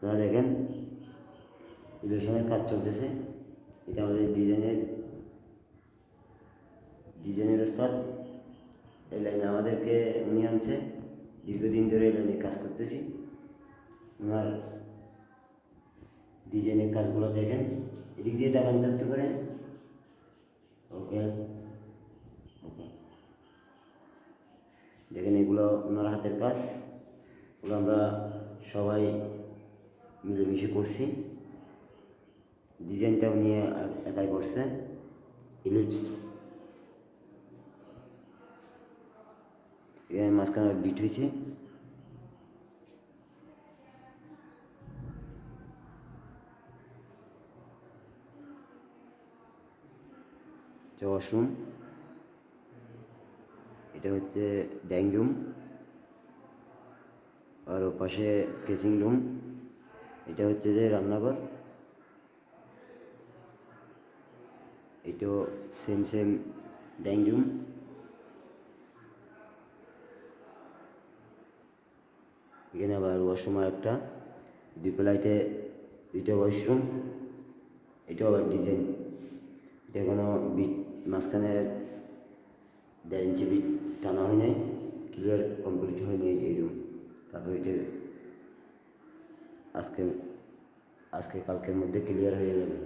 আপনারা দেখেন ইলেকশনের কাজ চলতেছে। এটা আমাদের ডিজাইনের ওস্তাদ। এই লাইনে আমাদেরকে উনি আনছে, দীর্ঘদিন ধরে এই লাইনে কাজ করতেছি। ওনার ডিজাইনের কাজগুলো দেখেন, এদিক দিয়ে তাকান তো একটু করে। ওকে ওকে, দেখেন এগুলো ওনার হাতের কাজ, ওগুলো আমরা সবাই মিলেমিশে করছি। ডিজাইনটা উনি একাই করছে, ইলিপস। এখানে মাঝখানে বিট হয়েছে। ওয়াশরুম, এটা হচ্ছে ডাইনিং রুম, আর ওর পাশে কেচিং রুম। এটা হচ্ছে যে রান্নাঘর। এটাও সেম ডাইনিং রুম। এখানে আবার ওয়াশরুম আর একটা, দুই দুইটা ওয়াশরুম। এটাও আবার ডিজাইন, এটা কোনো বিট মাঝখানে 1.5 ইঞ্চি বিট টানা হয় নাই, ক্লিয়ার কমপ্লিট হয়নি এই রুম। তারপর এটা আজকে কালকের মধ্যে ক্লিয়ার হয়ে যাবে।